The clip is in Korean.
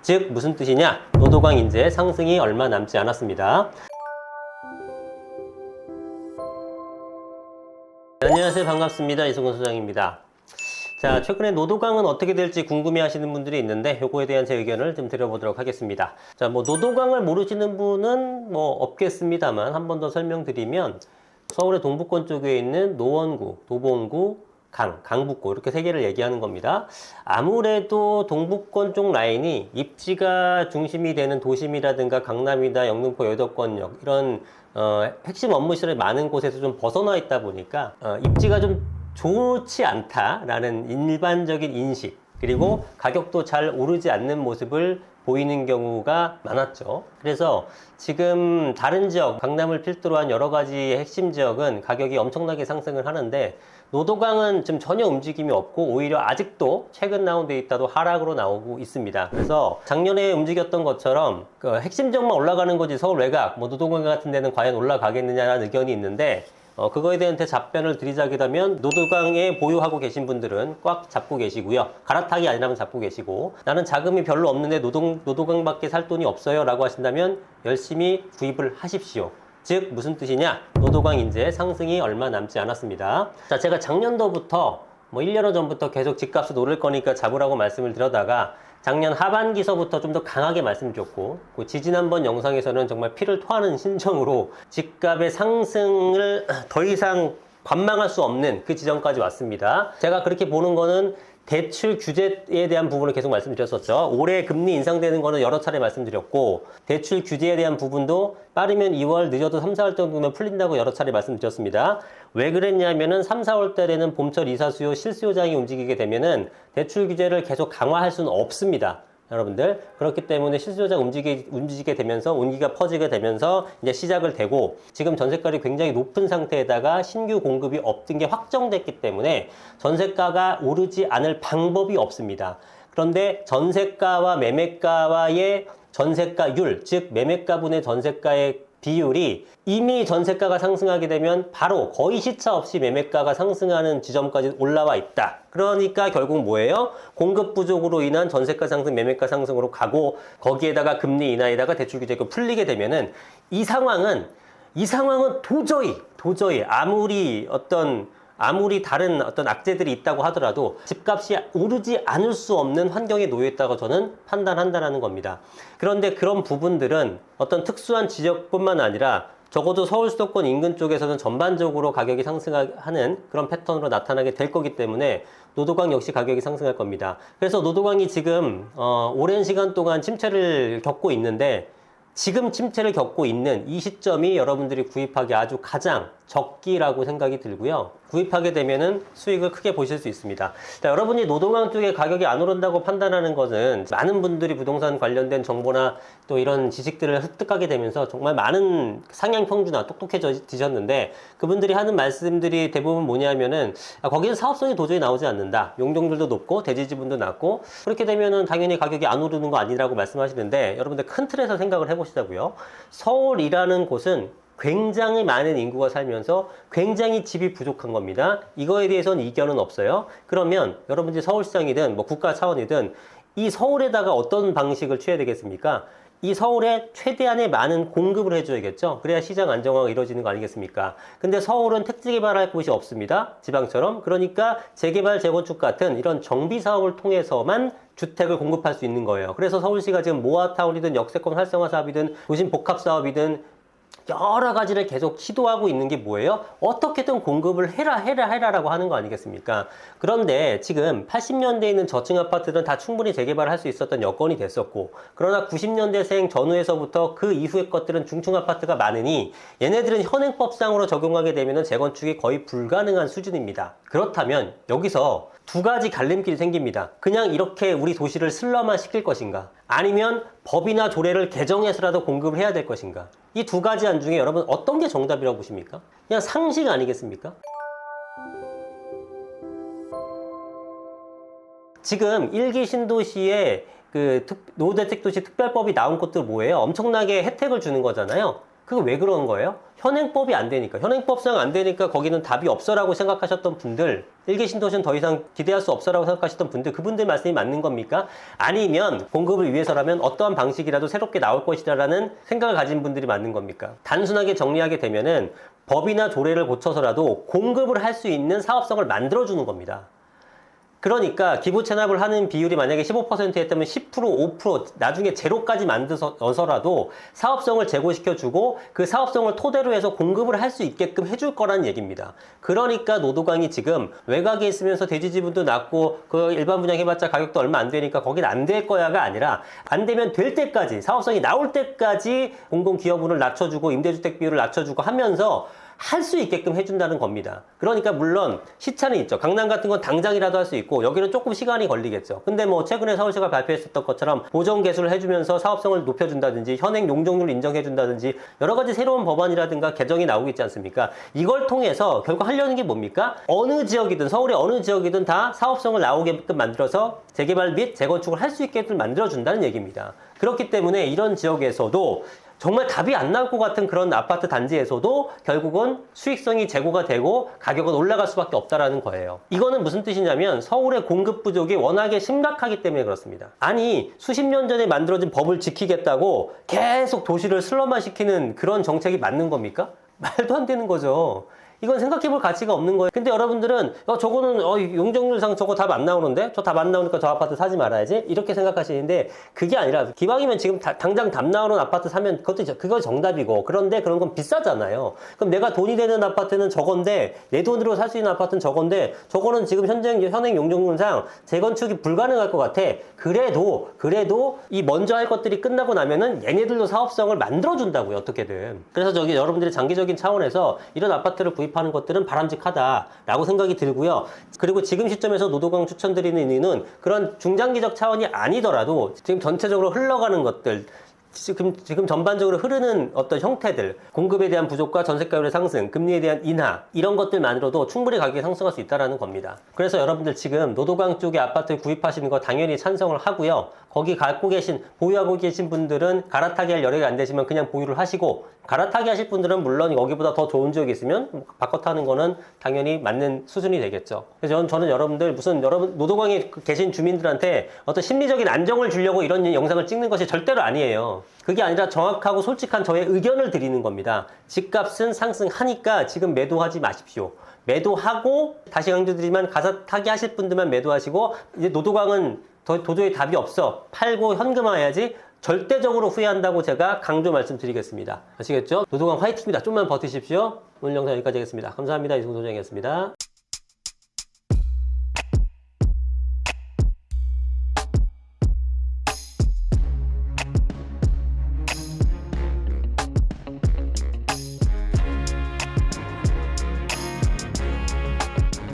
즉 무슨 뜻이냐? 노도강 인재 상승이 얼마 남지 않았습니다. 안녕하세요, 반갑습니다. 이승훈 소장입니다. 자, 최근에 노도강은 어떻게 될지 궁금해 하시는 분들이 있는데 요거에 대한 제 의견을 좀 드려보도록 하겠습니다. 자, 노도강을 모르시는 분은 없겠습니다만 한 번 더 설명드리면 서울의 동북권 쪽에 있는 노원구, 도봉구, 강북구 이렇게 세 개를 얘기하는 겁니다. 아무래도 동북권 쪽 라인이 입지가 중심이 되는 도심이라든가 강남이나 영등포, 여의도권역 이런 핵심 업무시설이 많은 곳에서 좀 벗어나 있다 보니까 입지가 좀 좋지 않다라는 일반적인 인식, 그리고 가격도 잘 오르지 않는 모습을 보이는 경우가 많았죠. 그래서 지금 다른 지역, 강남을 필두로 한 여러 가지 핵심 지역은 가격이 엄청나게 상승을 하는데 노도강은 지금 전혀 움직임이 없고 오히려 아직도 최근 나온 데이터도 하락으로 나오고 있습니다. 그래서 작년에 움직였던 것처럼 그 핵심 지역만 올라가는 거지 서울 외곽, 노도강 같은 데는 과연 올라가겠느냐라는 의견이 있는데 그거에 대한 답변을 드리자면 노도강에 보유하고 계신 분들은 꽉 잡고 계시고요. 갈아타기 아니라면 잡고 계시고, 나는 자금이 별로 없는데 노도강밖에 살 돈이 없어요 라고 하신다면 열심히 구입을 하십시오. 즉 무슨 뜻이냐? 노도강 인재 상승이 얼마 남지 않았습니다. 자, 제가 작년도부터 1년 전부터 계속 집값을 오를 거니까 잡으라고 말씀을 드려다가 작년 하반기서부터 좀 더 강하게 말씀드렸고, 그 지지난번 영상에서는 정말 피를 토하는 심정으로 집값의 상승을 더 이상 관망할 수 없는 그 지점까지 왔습니다. 제가 그렇게 보는 거는 대출 규제에 대한 부분을 계속 말씀드렸었죠. 올해 금리 인상되는 거는 여러 차례 말씀드렸고, 대출 규제에 대한 부분도 빠르면 2월, 늦어도 3, 4월 정도면 풀린다고 여러 차례 말씀드렸습니다. 왜 그랬냐면은 3, 4월 달에는 봄철 이사 수요, 실수요장이 움직이게 되면은 대출 규제를 계속 강화할 수는 없습니다. 여러분들, 그렇기 때문에 실수요자가 움직이게 되면서 온기가 퍼지게 되면서 이제 시작을 되고, 지금 전세가율이 굉장히 높은 상태에다가 신규 공급이 없던 게 확정됐기 때문에 전세가가 오르지 않을 방법이 없습니다. 그런데 전세가와 매매가와의 전세가율, 즉 매매가분의 전세가의 비율이 이미 전세가가 상승하게 되면 바로 거의 시차 없이 매매가가 상승하는 지점까지 올라와 있다. 그러니까 결국 뭐예요? 공급 부족으로 인한 전세가 상승, 매매가 상승으로 가고, 거기에다가 금리 인하에다가 대출 규제가 풀리게 되면은 이 상황은 도저히 아무리 다른 어떤 악재들이 있다고 하더라도 집값이 오르지 않을 수 없는 환경에 놓여 있다고 저는 판단한다는 겁니다. 그런데 그런 부분들은 어떤 특수한 지역뿐만 아니라 적어도 서울 수도권 인근 쪽에서는 전반적으로 가격이 상승하는 그런 패턴으로 나타나게 될 거기 때문에 노도강 역시 가격이 상승할 겁니다. 그래서 노도강이 지금 오랜 시간 동안 침체를 겪고 있는데, 지금 침체를 겪고 있는 이 시점이 여러분들이 구입하기 아주 가장 적기라고 생각이 들고요. 구입하게 되면은 수익을 크게 보실 수 있습니다. 자, 여러분이 노도강 쪽에 가격이 안 오른다고 판단하는 것은 많은 분들이 부동산 관련된 정보나 또 이런 지식들을 습득하게 되면서 정말 많은 상향 평준화 똑똑해지셨는데, 그분들이 하는 말씀들이 대부분 뭐냐면은 거기는 사업성이 도저히 나오지 않는다. 용적률도 높고 대지 지분도 낮고, 그렇게 되면은 당연히 가격이 안 오르는 거 아니라고 말씀하시는데, 여러분들 큰 틀에서 생각을 해보시자고요. 서울이라는 곳은 굉장히 많은 인구가 살면서 굉장히 집이 부족한 겁니다. 이거에 대해서는 이견은 없어요. 그러면 여러분들이 서울시장이든 국가 차원이든 이 서울에다가 어떤 방식을 취해야 되겠습니까? 이 서울에 최대한의 많은 공급을 해줘야겠죠. 그래야 시장 안정화가 이루어지는 거 아니겠습니까? 근데 서울은 택지 개발할 곳이 없습니다. 지방처럼. 그러니까 재개발, 재건축 같은 이런 정비 사업을 통해서만 주택을 공급할 수 있는 거예요. 그래서 서울시가 지금 모아타운이든 역세권 활성화 사업이든 도심 복합 사업이든 여러 가지를 계속 시도하고 있는 게 뭐예요? 어떻게든 공급을 해라라고 하는 거 아니겠습니까? 그런데 지금 80년대에 있는 저층 아파트들은 다 충분히 재개발할 수 있었던 여건이 됐었고, 그러나 90년대생 전후에서부터 그 이후의 것들은 중층 아파트가 많으니 얘네들은 현행법상으로 적용하게 되면 재건축이 거의 불가능한 수준입니다. 그렇다면 여기서 두 가지 갈림길이 생깁니다. 그냥 이렇게 우리 도시를 슬럼화 시킬 것인가, 아니면 법이나 조례를 개정해서라도 공급을 해야 될 것인가. 이 두 가지 안 중에 여러분 어떤 게 정답이라고 보십니까? 그냥 상식 아니겠습니까? 지금 1기 신도시에 그 노후대책도시 특별법이 나온 것도 뭐예요? 엄청나게 혜택을 주는 거잖아요. 그거 왜 그런 거예요? 현행법이 안 되니까. 현행법상 안 되니까 거기는 답이 없어라고 생각하셨던 분들, 일개 신도시는 더 이상 기대할 수 없어라고 생각하셨던 분들, 그분들 말씀이 맞는 겁니까? 아니면 공급을 위해서라면 어떠한 방식이라도 새롭게 나올 것이다라는 생각을 가진 분들이 맞는 겁니까? 단순하게 정리하게 되면은 법이나 조례를 고쳐서라도 공급을 할 수 있는 사업성을 만들어주는 겁니다. 그러니까 기부 체납을 하는 비율이 만약에 15%였다면 10%, 5%, 나중에 제로까지 만들어서라도 사업성을 제고시켜주고 그 사업성을 토대로 해서 공급을 할 수 있게끔 해줄 거라는 얘기입니다. 그러니까 노도강이 지금 외곽에 있으면서 대지 지분도 낮고 그 일반 분양해봤자 가격도 얼마 안 되니까 거긴 안 될 거야가 아니라 안 되면 될 때까지 사업성이 나올 때까지 공공기여분을 낮춰주고 임대주택 비율을 낮춰주고 하면서 할 수 있게끔 해준다는 겁니다. 그러니까 물론 시차는 있죠. 강남 같은 건 당장이라도 할 수 있고 여기는 조금 시간이 걸리겠죠. 근데 뭐 최근에 서울시가 발표했었던 것처럼 보정 개수를 해주면서 사업성을 높여준다든지 현행 용적률을 인정해준다든지 여러 가지 새로운 법안이라든가 개정이 나오고 있지 않습니까? 이걸 통해서 결국 하려는 게 뭡니까? 어느 지역이든 서울의 어느 지역이든 다 사업성을 나오게끔 만들어서 재개발 및 재건축을 할 수 있게끔 만들어준다는 얘기입니다. 그렇기 때문에 이런 지역에서도 정말 답이 안 나올 것 같은 그런 아파트 단지에서도 결국은 수익성이 제고가 되고 가격은 올라갈 수밖에 없다라는 거예요. 이거는 무슨 뜻이냐면 서울의 공급 부족이 워낙에 심각하기 때문에 그렇습니다. 아니 수십 년 전에 만들어진 법을 지키겠다고 계속 도시를 슬럼화 시키는 그런 정책이 맞는 겁니까? 말도 안 되는 거죠. 이건 생각해볼 가치가 없는 거예요. 근데 여러분들은 저거는 용적률상 저거 답 안 나오는데 저 답 안 나오니까 저 아파트 사지 말아야지 이렇게 생각하시는데 그게 아니라 기왕이면 지금 당장 답 나오는 아파트 사면 그거 정답이고 그런데 그런 건 비싸잖아요. 그럼 내가 돈이 되는 아파트는 저건데 내 돈으로 살 수 있는 아파트는 저건데 저거는 지금 현행 용적률상 재건축이 불가능할 것 같아. 그래도 이 먼저 할 것들이 끝나고 나면은 얘네들도 사업성을 만들어준다고요. 어떻게든. 그래서 저기 여러분들이 장기적인 차원에서 이런 아파트를 구입하는 것들은 바람직하다라고 생각이 들고요. 그리고 지금 시점에서 노도강 추천드리는 이유는 그런 중장기적 차원이 아니더라도 지금 전체적으로 흘러가는 것들 지금 전반적으로 흐르는 어떤 형태들, 공급에 대한 부족과 전세가율의 상승, 금리에 대한 인하 이런 것들만으로도 충분히 가격이 상승할 수 있다는 겁니다. 그래서 여러분들 지금 노도강 쪽에 아파트 구입하시는 거 당연히 찬성을 하고요. 거기 보유하고 계신 분들은 갈아타기 할 여력이 안 되시면 그냥 보유를 하시고 갈아타기 하실 분들은 물론 여기보다 더 좋은 지역이 있으면 바꿔 타는 거는 당연히 맞는 수준이 되겠죠. 그래서 저는 여러분들 노도강에 계신 주민들한테 어떤 심리적인 안정을 주려고 이런 영상을 찍는 것이 절대로 아니에요. 그게 아니라 정확하고 솔직한 저의 의견을 드리는 겁니다. 집값은 상승하니까 지금 매도하지 마십시오. 매도하고 다시 강조드리지만 갈아타기 하실 분들만 매도하시고 이제 노도강은 도저히 답이 없어. 팔고 현금화해야지. 절대적으로 후회한다고 제가 강조 말씀드리겠습니다. 아시겠죠? 노도강 화이팅입니다. 좀만 버티십시오. 오늘 영상 여기까지 하겠습니다. 감사합니다. 이승훈 소장이었습니다.